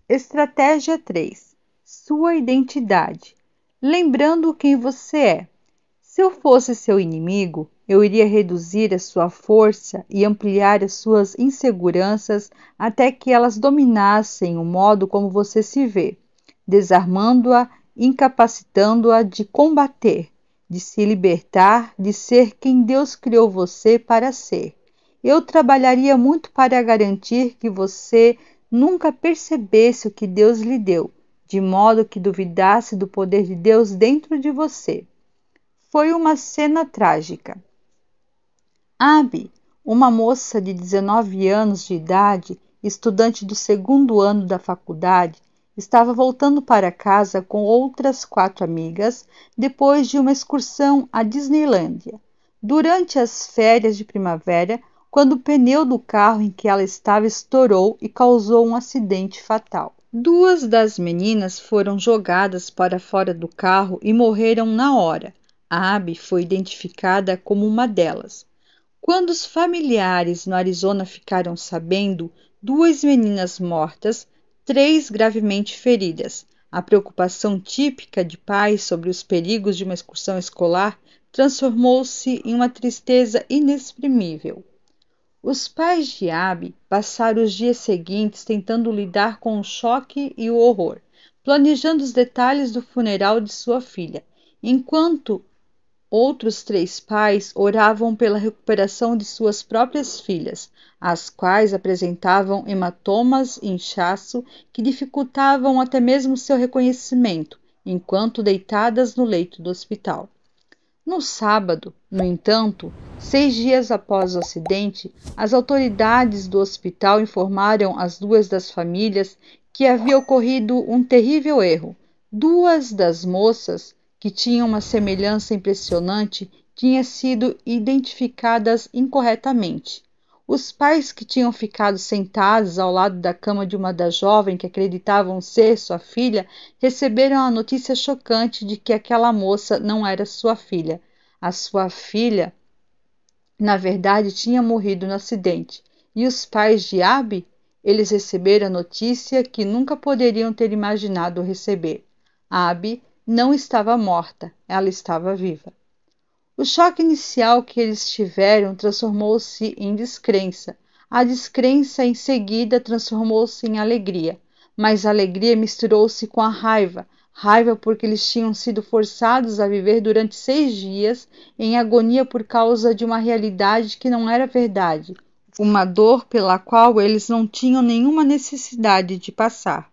Estratégia 3. Sua identidade. Lembrando quem você é. Se eu fosse seu inimigo, eu iria reduzir a sua força e ampliar as suas inseguranças até que elas dominassem o modo como você se vê, desarmando-a, incapacitando-a de combater, de se libertar, de ser quem Deus criou você para ser. Eu trabalharia muito para garantir que você nunca percebesse o que Deus lhe deu, de modo que duvidasse do poder de Deus dentro de você. Foi uma cena trágica. Abby, uma moça de 19 anos de idade, estudante do segundo ano da faculdade, estava voltando para casa com outras 4 amigas depois de uma excursão à Disneylândia. Durante as férias de primavera, quando o pneu do carro em que ela estava estourou e causou um acidente fatal. 2 das meninas foram jogadas para fora do carro e morreram na hora. A Abby foi identificada como uma delas. Quando os familiares no Arizona ficaram sabendo, 2 meninas mortas, 3 gravemente feridas. A preocupação típica de pais sobre os perigos de uma excursão escolar transformou-se em uma tristeza inexprimível. Os pais de Abby passaram os dias seguintes tentando lidar com o choque e o horror, planejando os detalhes do funeral de sua filha, enquanto outros 3 pais oravam pela recuperação de suas próprias filhas, as quais apresentavam hematomas e inchaço que dificultavam até mesmo seu reconhecimento, enquanto deitadas no leito do hospital. No sábado, no entanto, 6 dias após o acidente, as autoridades do hospital informaram as 2 das famílias que havia ocorrido um terrível erro. 2 das moças, que tinham uma semelhança impressionante, tinham sido identificadas incorretamente. Os pais que tinham ficado sentados ao lado da cama de uma das jovens que acreditavam ser sua filha receberam a notícia chocante de que aquela moça não era sua filha. A sua filha, na verdade, tinha morrido no acidente. E os pais de Abby? Eles receberam a notícia que nunca poderiam ter imaginado receber. Abby não estava morta, ela estava viva. O choque inicial que eles tiveram transformou-se em descrença. A descrença em seguida transformou-se em alegria, mas a alegria misturou-se com a raiva. Raiva porque eles tinham sido forçados a viver durante 6 dias em agonia por causa de uma realidade que não era verdade, uma dor pela qual eles não tinham nenhuma necessidade de passar.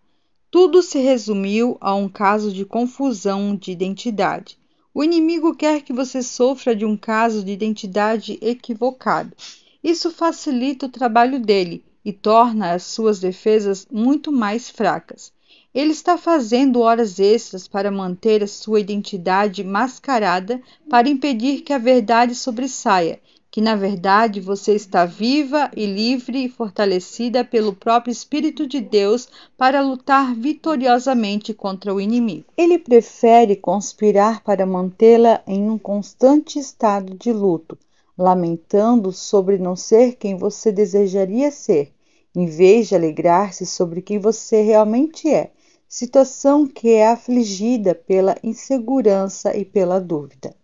Tudo se resumiu a um caso de confusão de identidade. O inimigo quer que você sofra de um caso de identidade equivocado. Isso facilita o trabalho dele e torna as suas defesas muito mais fracas. Ele está fazendo horas extras para manter a sua identidade mascarada para impedir que a verdade sobressaia, que na verdade você está viva e livre e fortalecida pelo próprio Espírito de Deus para lutar vitoriosamente contra o inimigo. Ele prefere conspirar para mantê-la em um constante estado de luto, lamentando sobre não ser quem você desejaria ser, em vez de alegrar-se sobre quem você realmente é, situação que é afligida pela insegurança e pela dúvida.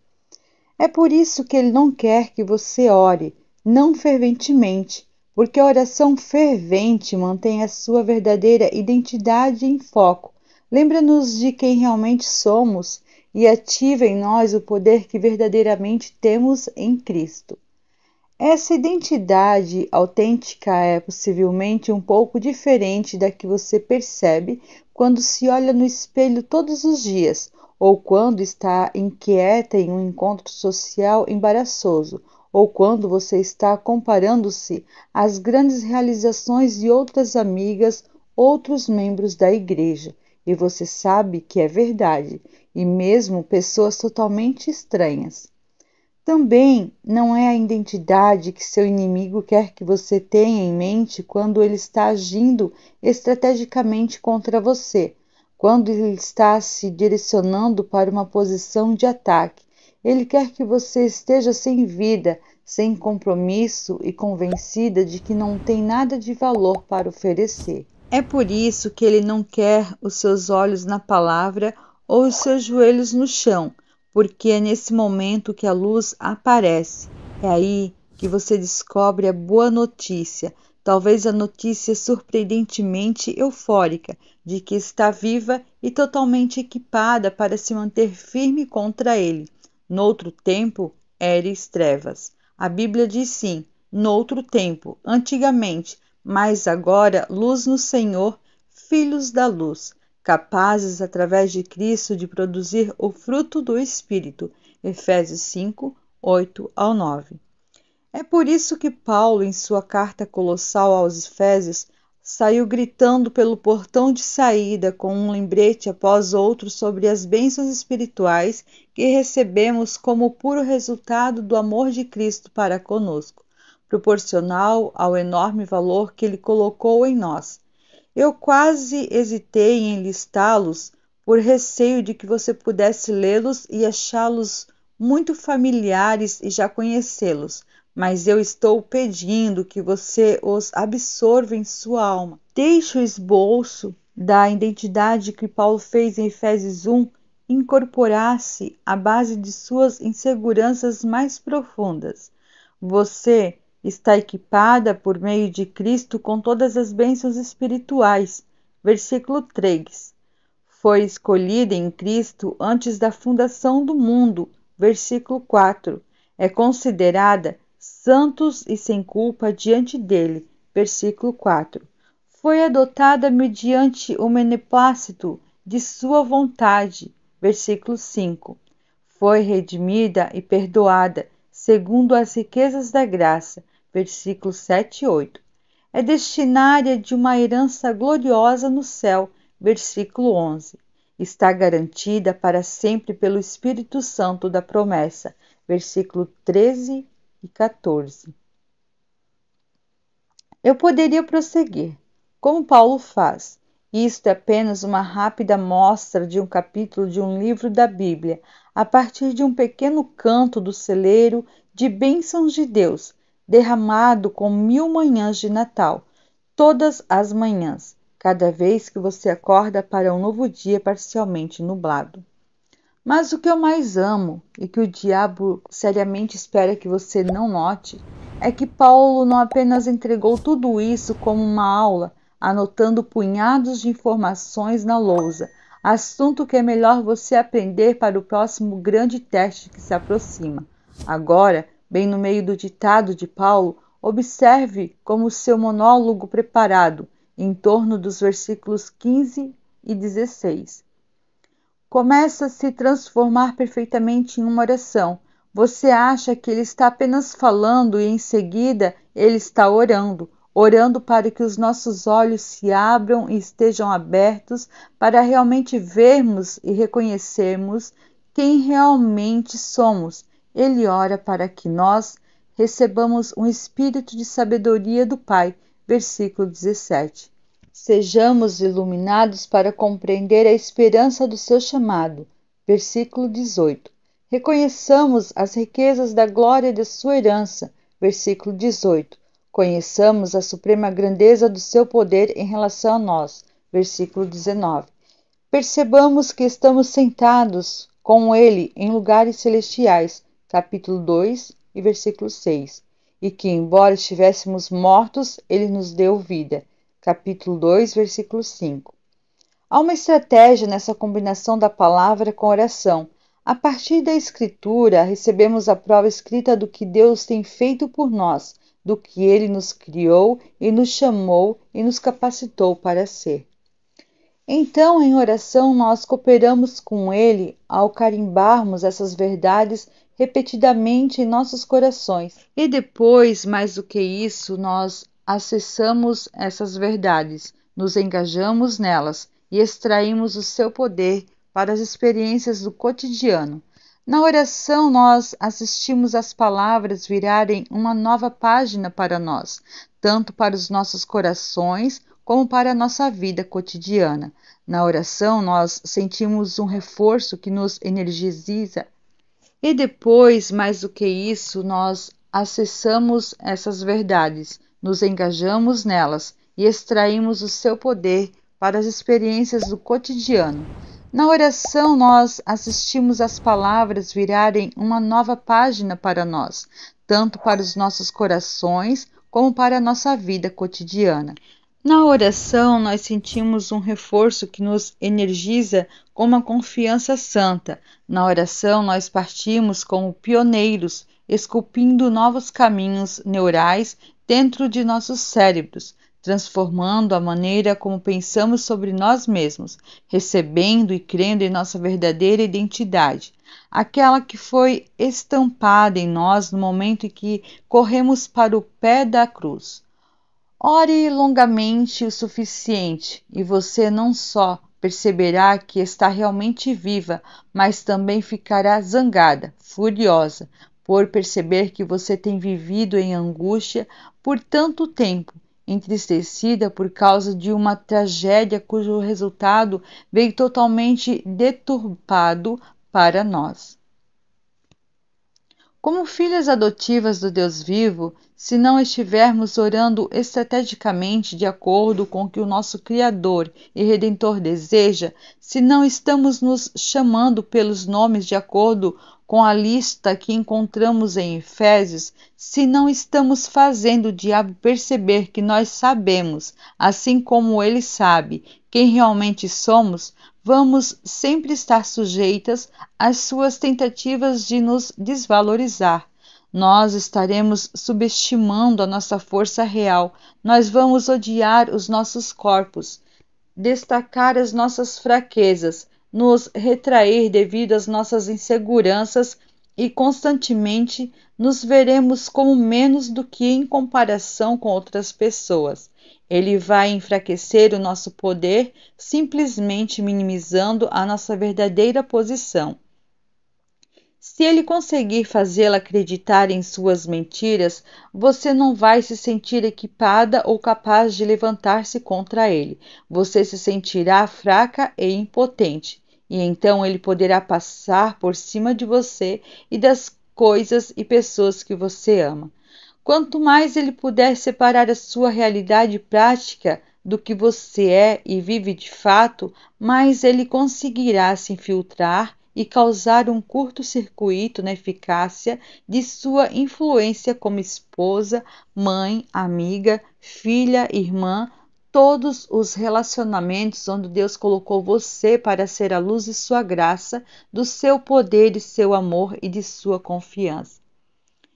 É por isso que ele não quer que você ore, não ferventemente, porque a oração fervente mantém a sua verdadeira identidade em foco, lembra-nos de quem realmente somos e ativa em nós o poder que verdadeiramente temos em Cristo. Essa identidade autêntica é possivelmente um pouco diferente da que você percebe quando se olha no espelho todos os dias, ou quando está inquieta em um encontro social embaraçoso, ou quando você está comparando-se às grandes realizações de outras amigas, outros membros da igreja, e você sabe que é verdade, e mesmo pessoas totalmente estranhas. Também não é a identidade que seu inimigo quer que você tenha em mente quando ele está agindo estrategicamente contra você, quando ele está se direcionando para uma posição de ataque. Ele quer que você esteja sem vida, sem compromisso e convencida de que não tem nada de valor para oferecer. É por isso que ele não quer os seus olhos na palavra ou os seus joelhos no chão, porque é nesse momento que a luz aparece. É aí que você descobre a boa notícia, talvez a notícia surpreendentemente eufórica de que está viva e totalmente equipada para se manter firme contra ele. Noutro tempo, eres trevas. A Bíblia diz sim, noutro tempo, antigamente, mas agora luz no Senhor, filhos da luz, capazes através de Cristo de produzir o fruto do Espírito. Efésios 5, 8 ao 9. É por isso que Paulo, em sua carta colossal aos Efésios, saiu gritando pelo portão de saída com um lembrete após outro sobre as bênçãos espirituais que recebemos como puro resultado do amor de Cristo para conosco, proporcional ao enorme valor que ele colocou em nós. Eu quase hesitei em listá-los por receio de que você pudesse lê-los e achá-los muito familiares e já conhecê-los, mas eu estou pedindo que você os absorva em sua alma. Deixe o esboço da identidade que Paulo fez em Efésios 1 incorporar-se à base de suas inseguranças mais profundas. Você está equipada por meio de Cristo com todas as bênçãos espirituais. Versículo 3. Foi escolhida em Cristo antes da fundação do mundo. Versículo 4. É considerada santos e sem culpa diante dele. Versículo 4. Foi adotada mediante o beneplácito de sua vontade. Versículo 5. Foi redimida e perdoada segundo as riquezas da graça. Versículos 7 e 8. É destinária de uma herança gloriosa no céu. Versículo 11. Está garantida para sempre pelo Espírito Santo da promessa. Versículo 13 e 14. Eu poderia prosseguir, como Paulo faz. Isto é apenas uma rápida amostra de um capítulo de um livro da Bíblia, a partir de um pequeno canto do celeiro de bênçãos de Deus, derramado com 1000 manhãs de Natal, todas as manhãs, cada vez que você acorda para um novo dia parcialmente nublado. Mas o que eu mais amo, e que o diabo seriamente espera que você não note, é que Paulo não apenas entregou tudo isso como uma aula, anotando punhados de informações na lousa, assunto que é melhor você aprender para o próximo grande teste que se aproxima. Agora, bem no meio do ditado de Paulo, observe como seu monólogo preparado, em torno dos versículos 15 e 16. Começa a se transformar perfeitamente em uma oração. Você acha que ele está apenas falando e em seguida ele está orando, orando para que os nossos olhos se abram e estejam abertos para realmente vermos e reconhecermos quem realmente somos. Ele ora para que nós recebamos um espírito de sabedoria do Pai. Versículo 17. Sejamos iluminados para compreender a esperança do seu chamado. Versículo 18. Reconheçamos as riquezas da glória de sua herança. Versículo 18. Conheçamos a suprema grandeza do seu poder em relação a nós. Versículo 19. Percebamos que estamos sentados com ele em lugares celestiais. Capítulo 2 e versículo 6. E que, embora estivéssemos mortos, ele nos deu vida. Capítulo 2, versículo 5. Há uma estratégia nessa combinação da palavra com a oração. A partir da Escritura, recebemos a prova escrita do que Deus tem feito por nós, do que Ele nos criou e nos chamou e nos capacitou para ser. Então, em oração, nós cooperamos com Ele ao carimbarmos essas verdades repetidamente em nossos corações. E depois, mais do que isso, nós acessamos essas verdades, nos engajamos nelas e extraímos o seu poder para as experiências do cotidiano. Na oração, nós assistimos as palavras virarem uma nova página para nós, tanto para os nossos corações como para a nossa vida cotidiana. Na oração, nós sentimos um reforço que nos energiza. E depois, mais do que isso, nós acessamos essas verdades, nos engajamos nelas e extraímos o seu poder para as experiências do cotidiano. Na oração, nós assistimos as palavras virarem uma nova página para nós, tanto para os nossos corações como para a nossa vida cotidiana. Na oração, nós sentimos um reforço que nos energiza com uma confiança santa. Na oração, nós partimos como pioneiros, esculpindo novos caminhos neurais dentro de nossos cérebros, transformando a maneira como pensamos sobre nós mesmos, recebendo e crendo em nossa verdadeira identidade, aquela que foi estampada em nós no momento em que corremos para o pé da cruz. Ore longamente o suficiente e você não só perceberá que está realmente viva, mas também ficará zangada, furiosa, por perceber que você tem vivido em angústia por tanto tempo, entristecida por causa de uma tragédia cujo resultado veio totalmente deturpado para nós. Como filhas adotivas do Deus vivo, se não estivermos orando estrategicamente de acordo com o que o nosso Criador e Redentor deseja, se não estamos nos chamando pelos nomes de acordo com a lista que encontramos em Efésios, se não estamos fazendo o diabo perceber que nós sabemos, assim como ele sabe, quem realmente somos, vamos sempre estar sujeitas às suas tentativas de nos desvalorizar. Nós estaremos subestimando a nossa força real, nós vamos odiar os nossos corpos, destacar as nossas fraquezas, nos retrair devido às nossas inseguranças e constantemente nos veremos como menos do que em comparação com outras pessoas. Ele vai enfraquecer o nosso poder, simplesmente minimizando a nossa verdadeira posição. Se ele conseguir fazê-la acreditar em suas mentiras, você não vai se sentir equipada ou capaz de levantar-se contra ele. Você se sentirá fraca e impotente, e então ele poderá passar por cima de você e das coisas e pessoas que você ama. Quanto mais ele puder separar a sua realidade prática do que você é e vive de fato, mais ele conseguirá se infiltrar e causar um curto-circuito na eficácia de sua influência como esposa, mãe, amiga, filha, irmã, todos os relacionamentos onde Deus colocou você para ser a luz de sua graça, do seu poder, de seu amor e de sua confiança.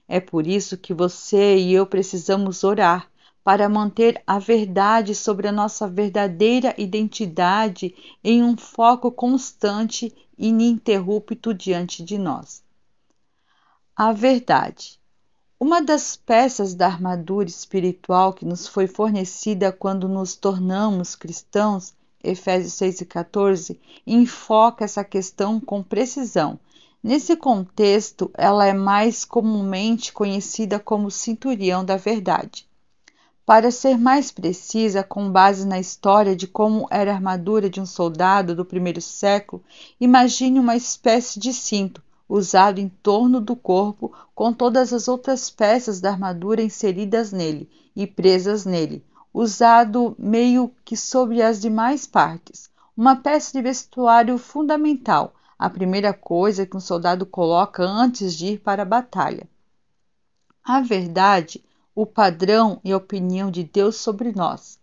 É por isso que você e eu precisamos orar para manter a verdade sobre a nossa verdadeira identidade em um foco constante e ininterrupto diante de nós. A verdade. Uma das peças da armadura espiritual que nos foi fornecida quando nos tornamos cristãos, Efésios 6:14, enfoca essa questão com precisão. Nesse contexto, ela é mais comumente conhecida como cinturão da verdade. Para ser mais precisa, com base na história de como era a armadura de um soldado do primeiro século, imagine uma espécie de cinto usado em torno do corpo, com todas as outras peças da armadura inseridas nele e presas nele, usado meio que sobre as demais partes. Uma peça de vestuário fundamental, a primeira coisa que um soldado coloca antes de ir para a batalha. A verdade, o padrão e a opinião de Deus sobre nós,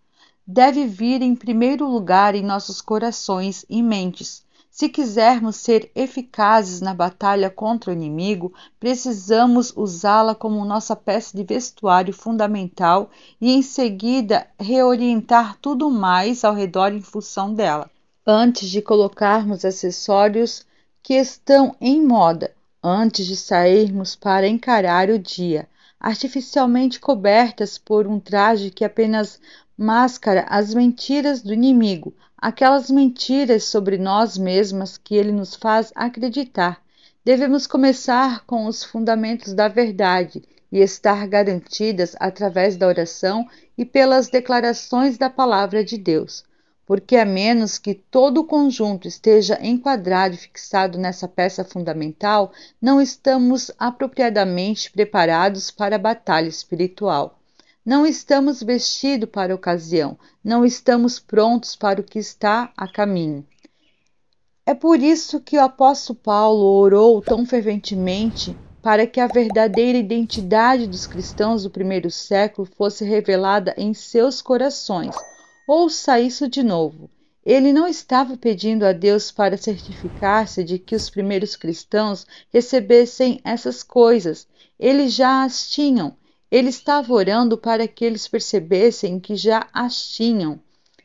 deve vir em primeiro lugar em nossos corações e mentes. Se quisermos ser eficazes na batalha contra o inimigo, precisamos usá-la como nossa peça de vestuário fundamental e, em seguida, reorientar tudo mais ao redor em função dela. Antes de colocarmos acessórios que estão em moda, antes de sairmos para encarar o dia, artificialmente cobertas por um traje que apenas mascara as mentiras do inimigo, aquelas mentiras sobre nós mesmas que ele nos faz acreditar. Devemos começar com os fundamentos da verdade e estar garantidas através da oração e pelas declarações da palavra de Deus. Porque a menos que todo o conjunto esteja enquadrado e fixado nessa peça fundamental, não estamos apropriadamente preparados para a batalha espiritual. não estamos vestidos para a ocasião, não estamos prontos para o que está a caminho. É por isso que o apóstolo Paulo orou tão ferventemente para que a verdadeira identidade dos cristãos do primeiro século fosse revelada em seus corações. Ouça isso de novo. Ele não estava pedindo a Deus para certificar-se de que os primeiros cristãos recebessem essas coisas. Eles já as tinham. Ele estava orando para que eles percebessem que já as tinham.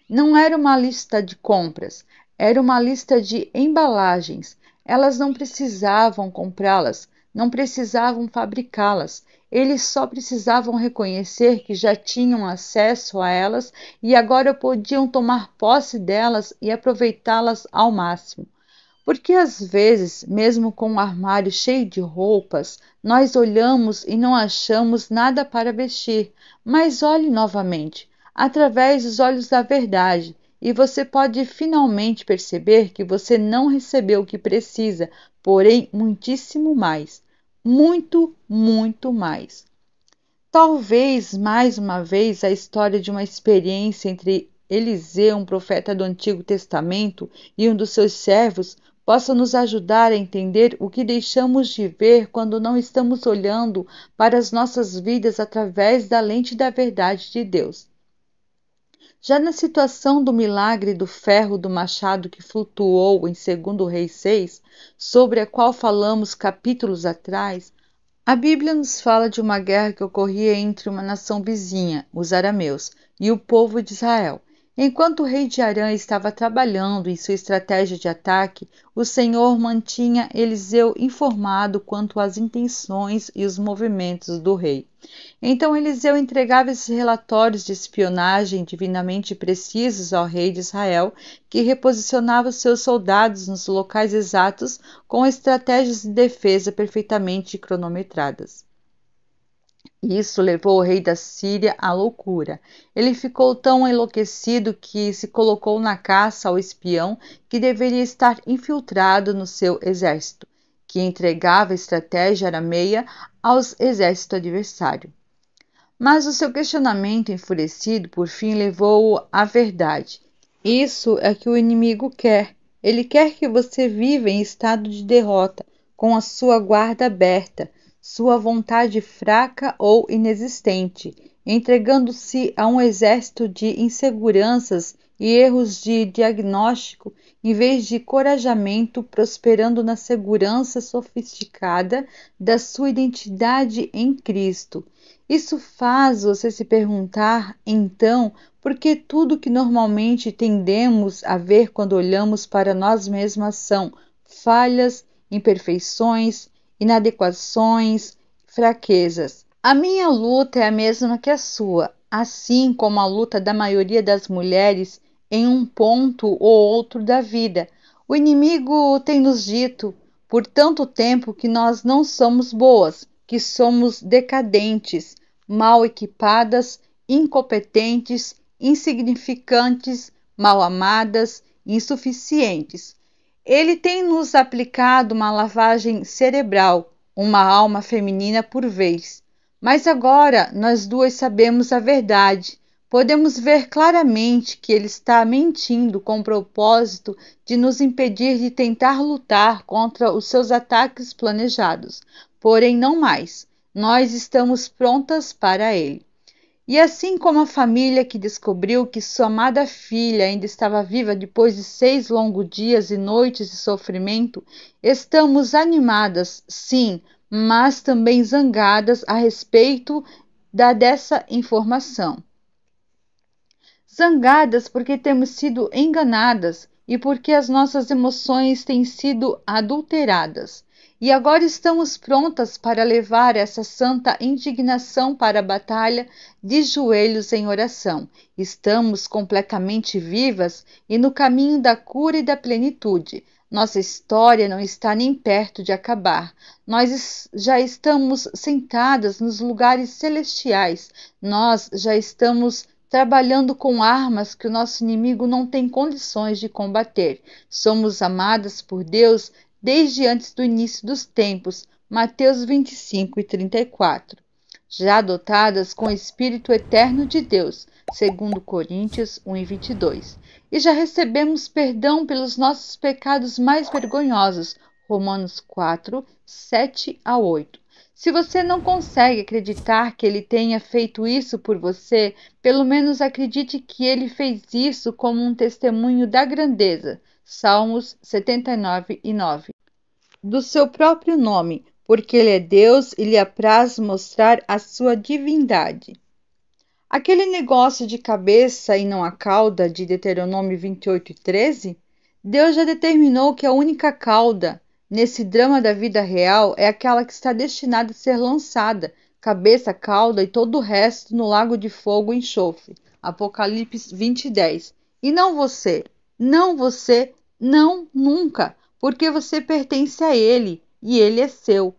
Não era uma lista de compras, era uma lista de embalagens. Elas não precisavam comprá-las, não precisavam fabricá-las. Eles só precisavam reconhecer que já tinham acesso a elas e agora podiam tomar posse delas e aproveitá-las ao máximo. Porque às vezes, mesmo com um armário cheio de roupas, nós olhamos e não achamos nada para vestir. Mas olhe novamente, através dos olhos da verdade, e você pode finalmente perceber que você não recebeu o que precisa, porém muitíssimo mais. Muito, muito mais. Talvez, mais uma vez, a história de uma experiência entre Eliseu, um profeta do Antigo Testamento, e um dos seus servos, possa nos ajudar a entender o que deixamos de ver quando não estamos olhando para as nossas vidas através da lente da verdade de Deus. Já na situação do milagre do ferro do machado que flutuou em 2 Reis 6, sobre a qual falamos capítulos atrás, a Bíblia nos fala de uma guerra que ocorria entre uma nação vizinha, os arameus, e o povo de Israel. Enquanto o rei de Arã estava trabalhando em sua estratégia de ataque, o Senhor mantinha Eliseu informado quanto às intenções e os movimentos do rei. Então Eliseu entregava esses relatórios de espionagem divinamente precisos ao rei de Israel, que reposicionava os seus soldados nos locais exatos com estratégias de defesa perfeitamente cronometradas. Isso levou o rei da Síria à loucura. Ele ficou tão enlouquecido que se colocou na caça ao espião que deveria estar infiltrado no seu exército, que entregava a estratégia arameia aos exércitos adversários. Mas o seu questionamento enfurecido, por fim, levou-o à verdade. Isso é que o inimigo quer. Ele quer que você viva em estado de derrota, com a sua guarda aberta, sua vontade fraca ou inexistente, entregando-se a um exército de inseguranças e erros de diagnóstico, em vez de corajamento, prosperando na segurança sofisticada da sua identidade em Cristo. Isso faz você se perguntar, então, por que tudo que normalmente tendemos a ver quando olhamos para nós mesmas são falhas, imperfeições, inadequações, fraquezas. A minha luta é a mesma que a sua, assim como a luta da maioria das mulheres em um ponto ou outro da vida. O inimigo tem nos dito por tanto tempo que nós não somos boas, que somos decadentes, mal equipadas, incompetentes, insignificantes, mal amadas, insuficientes. Ele tem nos aplicado uma lavagem cerebral, uma alma feminina por vez. Mas agora nós duas sabemos a verdade. Podemos ver claramente que ele está mentindo com o propósito de nos impedir de tentar lutar contra os seus ataques planejados. Porém, não mais. Nós estamos prontas para ele. E assim como a família que descobriu que sua amada filha ainda estava viva depois de 6 longos dias e noites de sofrimento, estamos animadas, sim, mas também zangadas a respeito dessa informação. Zangadas porque temos sido enganadas e porque as nossas emoções têm sido adulteradas. E agora estamos prontas para levar essa santa indignação para a batalha de joelhos em oração. Estamos completamente vivas e no caminho da cura e da plenitude. Nossa história não está nem perto de acabar. Nós já estamos sentadas nos lugares celestiais. Nós já estamos trabalhando com armas que o nosso inimigo não tem condições de combater. Somos amadas por Deus desde antes do início dos tempos. Mateus 25 e 34. já dotadas com o Espírito eterno de Deus, segundo Coríntios 1:22. E já recebemos perdão pelos nossos pecados mais vergonhosos, Romanos 4, 7-8. Se você não consegue acreditar que ele tenha feito isso por você, pelo menos acredite que ele fez isso como um testemunho da grandeza, Salmos 79:9. Do seu próprio nome, porque ele é Deus e lhe apraz mostrar a sua divindade. Aquele negócio de cabeça e não a cauda de Deuteronômio 28:13, Deus já determinou que a única cauda nesse drama da vida real é aquela que está destinada a ser lançada, cabeça, cauda e todo o resto no lago de fogo e enxofre. Apocalipse 20:10. E não você, não você, não nunca, porque você pertence a ele e ele é seu.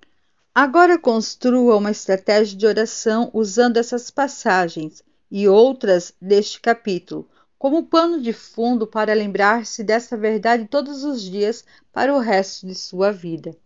Agora construa uma estratégia de oração usando essas passagens e outras deste capítulo como pano de fundo para lembrar-se dessa verdade todos os dias para o resto de sua vida.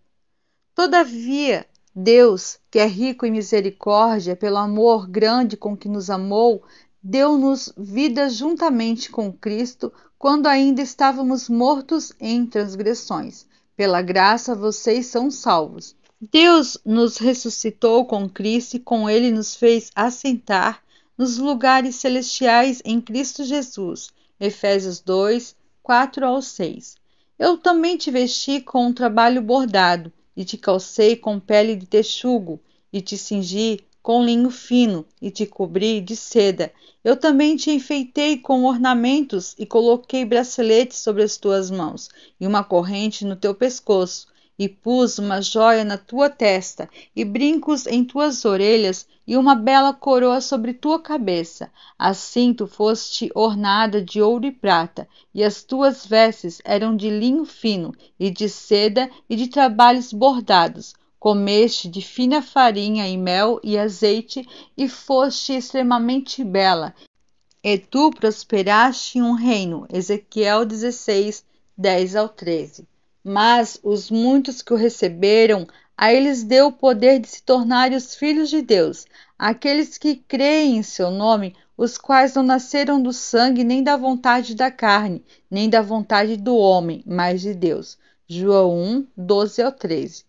Todavia, Deus, que é rico em misericórdia, pelo amor grande com que nos amou, deu-nos vida juntamente com Cristo quando ainda estávamos mortos em transgressões. Pela graça vocês são salvos. Deus nos ressuscitou com Cristo e com ele nos fez assentar nos lugares celestiais em Cristo Jesus. Efésios 2, 4-6. Eu também te vesti com um trabalho bordado, e te calcei com pele de texugo, e te cingi com linho fino, e te cobri de seda. Eu também te enfeitei com ornamentos, e coloquei braceletes sobre as tuas mãos, e uma corrente no teu pescoço, e pus uma joia na tua testa, e brincos em tuas orelhas, e uma bela coroa sobre tua cabeça. Assim tu foste ornada de ouro e prata, e as tuas vestes eram de linho fino, e de seda, e de trabalhos bordados. Comeste de fina farinha e mel e azeite, e foste extremamente bela. E tu prosperaste em um reino. Ezequiel 16, 10-13. Mas os muitos que o receberam, a eles deu o poder de se tornarem os filhos de Deus, aqueles que creem em seu nome, os quais não nasceram do sangue, nem da vontade da carne, nem da vontade do homem, mas de Deus. João 1, 12-13.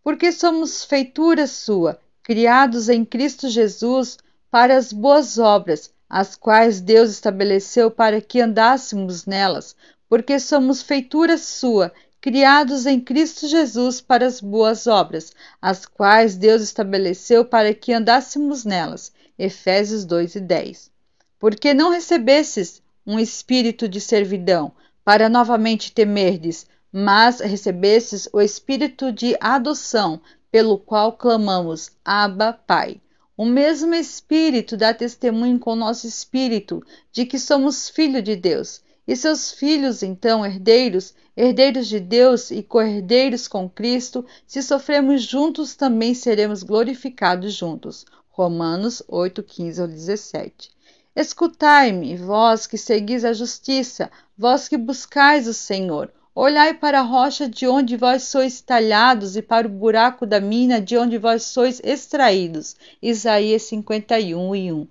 Porque somos feitura sua, criados em Cristo Jesus para as boas obras, as quais Deus estabeleceu para que andássemos nelas. Porque somos feitura sua, criados em Cristo Jesus para as boas obras, as quais Deus estabeleceu para que andássemos nelas. Efésios 2:10. Porque não recebestes um espírito de servidão, para novamente temerdes, mas recebestes o espírito de adoção, pelo qual clamamos, Abba, Pai. O mesmo Espírito dá testemunho com o nosso espírito de que somos filhos de Deus. E seus filhos, então, herdeiros, herdeiros de Deus e co-herdeiros com Cristo, se sofremos juntos, também seremos glorificados juntos. Romanos 8, 15-17. Escutai-me, vós que seguis a justiça, vós que buscais o Senhor. Olhai para a rocha de onde vós sois talhados e para o buraco da mina de onde vós sois extraídos. Isaías 51:1.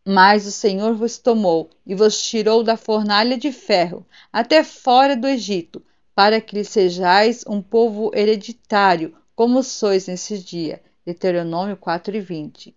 Mas o Senhor vos tomou e vos tirou da fornalha de ferro, até fora do Egito, para que lhe sejais um povo hereditário, como sois nesse dia. Deuteronômio 4:20.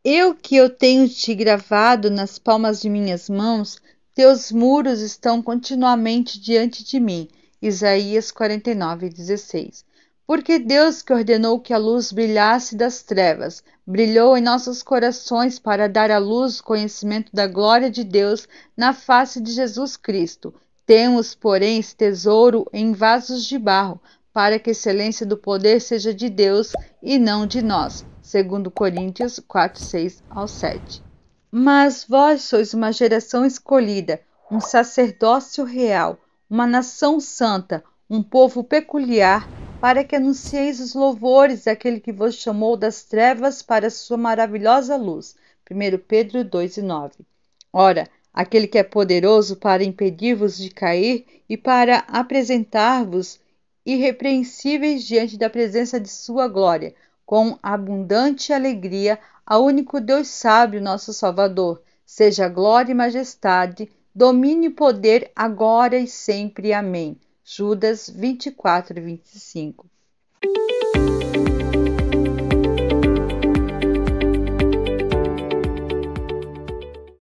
Eu tenho te gravado nas palmas de minhas mãos, teus muros estão continuamente diante de mim. Isaías 49:16. Porque Deus, que ordenou que a luz brilhasse das trevas, brilhou em nossos corações para dar à luz o conhecimento da glória de Deus na face de Jesus Cristo. Temos, porém, esse tesouro em vasos de barro, para que a excelência do poder seja de Deus e não de nós. Segundo Coríntios 4, 6-7. Mas vós sois uma geração escolhida, um sacerdócio real, uma nação santa, um povo peculiar, para que anuncieis os louvores daquele que vos chamou das trevas para a sua maravilhosa luz. 1 Pedro 2:9. Ora, aquele que é poderoso para impedir-vos de cair e para apresentar-vos irrepreensíveis diante da presença de sua glória, com abundante alegria, ao único Deus sábio, nosso Salvador, seja glória e majestade, domínio e poder, agora e sempre. Amém. Judas 24 e 25.